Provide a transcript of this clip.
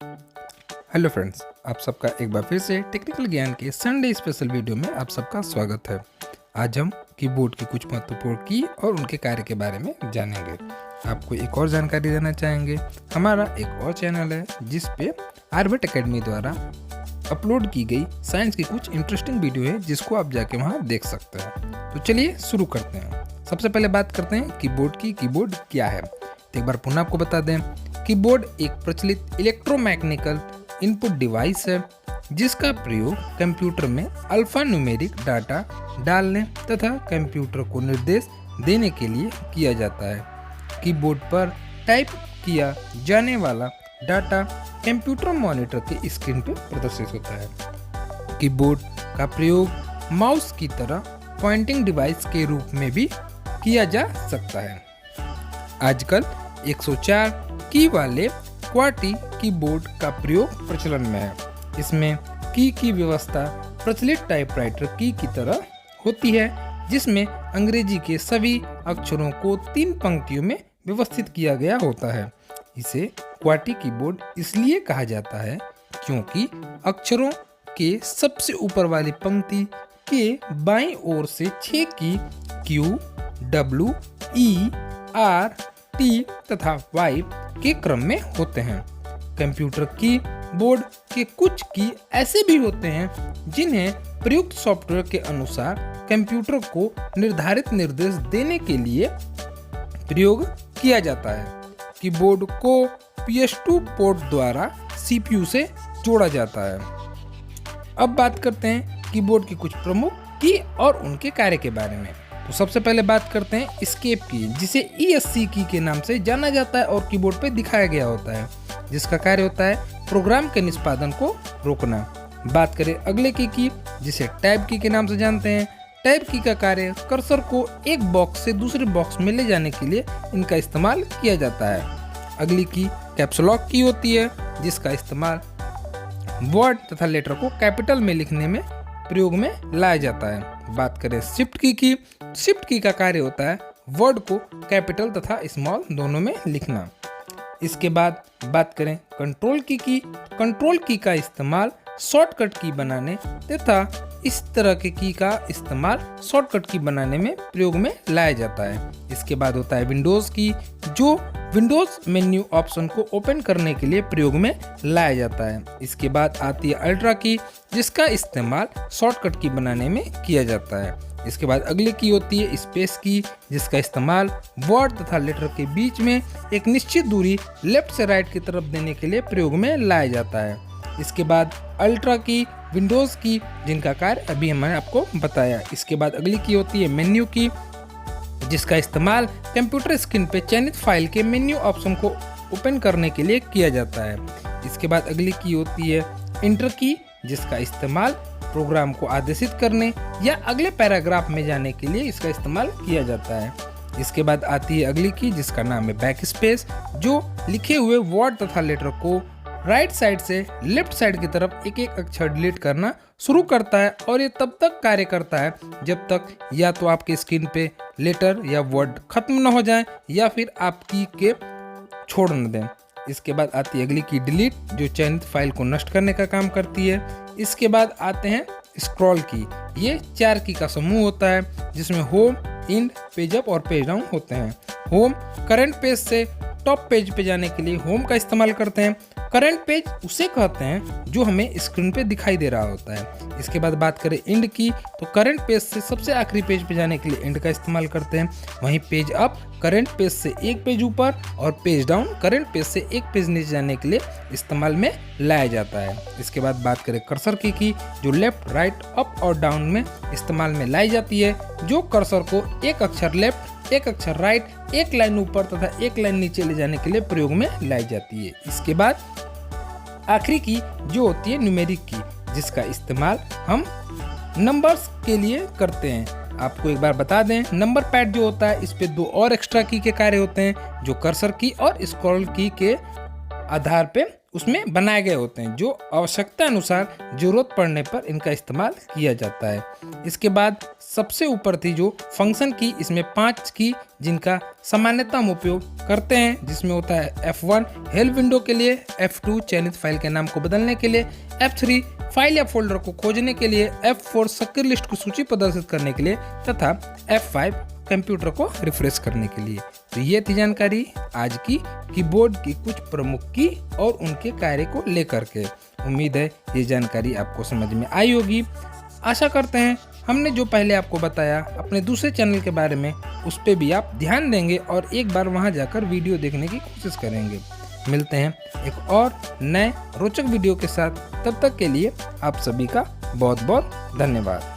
Hello friends, आप सबका एक बार फिर से टेक्निकल ज्ञान के संडे स्पेशल वीडियो में आप सबका स्वागत है। आज हम कीबोर्ड की कुछ महत्वपूर्ण की और उनके कार्य के बारे में जानेंगे। आपको एक और जानकारी देना चाहेंगे, हमारा एक और चैनल है जिस पे आर्बिट एकेडमी द्वारा अपलोड की गई साइंस की कुछ इंटरेस्टिंग वीडियो है जिसको आप जाके वहाँ देख सकते हैं। तो चलिए शुरू करते हैं। सबसे पहले बात करते हैं कीबोर्ड की। कीबोर्ड क्या है तो एक बार पुनः आपको बता दें। कीबोर्ड एक प्रचलित इलेक्ट्रोमैकेनिकल इनपुट डिवाइस है जिसका प्रयोग कंप्यूटर में अल्फा न्यूमेरिक डाटा डालने तथा कंप्यूटर को निर्देश देने के लिए किया जाता है। कीबोर्ड पर टाइप किया जाने वाला डाटा कंप्यूटर मॉनिटर के स्क्रीन पर प्रदर्शित होता है। कीबोर्ड का प्रयोग माउस की तरह पॉइंटिंग डिवाइस के रूप में भी किया जा सकता है। आजकल 104 की वाले क्वार्टी कीबोर्ड का प्रयोग प्रचलन में है। इसमें की व्यवस्था प्रचलित टाइपराइटर की तरह होती है जिसमें अंग्रेजी के सभी अक्षरों को 3 पंक्तियों में व्यवस्थित किया गया होता है। इसे क्वार्टी कीबोर्ड इसलिए कहा जाता है क्योंकि अक्षरों के सबसे ऊपर वाली पंक्ति के बाईं ओर से 6 की Q, W, E, R, T तथा Y के क्रम में होते हैं। कंप्यूटर की बोर्ड के कुछ की ऐसे भी होते हैं जिन्हें प्रयुक्त सॉफ्टवेयर के अनुसार कंप्यूटर को निर्धारित निर्देश देने के लिए प्रयोग किया जाता है। कीबोर्ड को PS2 पोर्ट द्वारा CPU से जोड़ा जाता है। अब बात करते हैं कीबोर्ड की कुछ प्रमुख की और उनके कार्य के बारे में। तो सबसे पहले बात करते हैं एस्केप की, जिसे ESC की के नाम से जाना जाता है और कीबोर्ड पे दिखाया गया होता है, जिसका कार्य होता है प्रोग्राम के निष्पादन को रोकना। बात करें अगले की जिसे टैब की के नाम से जानते हैं। टैब की का कार्य कर्सर को एक बॉक्स से दूसरे बॉक्स में ले जाने के लिए इनका इस्तेमाल किया जाता है। अगली की कैप्स लॉक की होती है जिसका इस्तेमाल वर्ड तथा लेटर को कैपिटल में लिखने में प्रयोग में लाया जाता है। बात करें शिफ्ट की शिफ्ट की का कार्य होता है वर्ड को कैपिटल तथा स्मॉल दोनों में लिखना। इसके बाद बात करें कंट्रोल की कंट्रोल की का इस्तेमाल शॉर्टकट की बनाने तथा इस तरह के की का इस्तेमाल शॉर्टकट की बनाने में प्रयोग में लाया जाता है। इसके बाद होता है विंडोज की, जो विंडोज मेन्यू ऑप्शन को ओपन करने के लिए प्रयोग में लाया जाता है। इसके बाद आती है अल्ट्रा की, जिसका इस्तेमाल शॉर्टकट की बनाने में किया जाता है। इसके बाद अगली की होती है स्पेस की, जिसका इस्तेमाल वर्ड तथा लेटर के बीच में एक निश्चित दूरी लेफ्ट से राइट की तरफ देने के लिए प्रयोग में लाया जाता है। इसके बाद अल्ट्रा की, विंडोज की, जिनका कार्य अभी हमने आपको बताया। इसके बाद अगली की होती है मेन्यू की, जिसका इस्तेमाल कंप्यूटर स्क्रीन पे चयनित फाइल के मेन्यू ऑप्शन को ओपन करने के लिए किया जाता है। इसके बाद अगली की होती है इंटर की, जिसका इस्तेमाल प्रोग्राम को आदेशित करने या अगले पैराग्राफ में जाने के लिए इसका इस्तेमाल किया जाता है। इसके बाद आती है अगली की, जिसका नाम है बैक स्पेस, जो लिखे हुए वर्ड तथा लेटर को राइट साइड से लेफ्ट साइड की तरफ एक एक अक्षर डिलीट करना शुरू करता है और ये तब तक कार्य करता है जब तक या तो आपके स्क्रीन पे लेटर या वर्ड खत्म न हो जाए या फिर आप की के छोड़ न दें। इसके बाद आती है अगली की डिलीट, जो चयनित फाइल को नष्ट करने का काम करती है। इसके बाद आते हैं स्क्रॉल की, ये 4 की का समूह होता है जिसमें होम, इंड, पेज अप और पेज डाउन होते हैं। होम करंट पेज से टॉप पेज पे जाने के लिए होम का इस्तेमाल करते हैं। करंट पेज उसे कहते हैं जो हमें स्क्रीन पे दिखाई दे रहा होता है। इसके बाद बात करें इंड की, तो करंट पेज से सबसे आखिरी पेज पे जाने के लिए इंड का इस्तेमाल करते हैं। वहीं पेज अप करंट पेज से एक पेज ऊपर और पेज डाउन करंट पेज से एक पेज नीचे जाने के लिए इस्तेमाल में लाया जाता है। इसके बाद बात करें कर्सर की, जो लेफ्ट, राइट, अप और डाउन में इस्तेमाल में लाई जाती है, जो कर्सर को एक अक्षर लेफ्ट, एक अक्षर राइट, एक लाइन ऊपर तथा एक लाइन नीचे ले जाने के लिए प्रयोग में लाई जाती है। इसके बाद आखिरी की जो होती है न्यूमेरिक की, जिसका इस्तेमाल हम नंबर्स के लिए करते हैं। आपको एक बार बता दें, नंबर पैड जो होता है इस पे 2 और एक्स्ट्रा की के कार्य होते हैं, जो कर्सर की और स्क्रॉल की के आधार पे उसमें बनाए गए होते हैं, जो आवश्यकता अनुसार जरूरत पड़ने पर इनका इस्तेमाल किया जाता है। इसके बाद सबसे ऊपर थी जो फंक्शन की, इसमें 5 की जिनका सामान्यतः हम उपयोग करते हैं, जिसमें होता है F1 हेल्प विंडो के लिए, F2 चयनित फाइल के नाम को बदलने के लिए, F3 फाइल या फोल्डर को खोजने के लिए, F4 सक्रिय लिस्ट की सूची प्रदर्शित करने के लिए तथा F5 कंप्यूटर को रिफ्रेश करने के लिए। तो ये थी जानकारी आज की कीबोर्ड की कुछ प्रमुख की और उनके कार्य को लेकर के। उम्मीद है ये जानकारी आपको समझ में आई होगी। आशा करते हैं हमने जो पहले आपको बताया अपने दूसरे चैनल के बारे में, उस पर भी आप ध्यान देंगे और एक बार वहां जाकर वीडियो देखने की कोशिश करेंगे। मिलते हैं एक और नए रोचक वीडियो के साथ, तब तक के लिए आप सभी का बहुत बहुत धन्यवाद।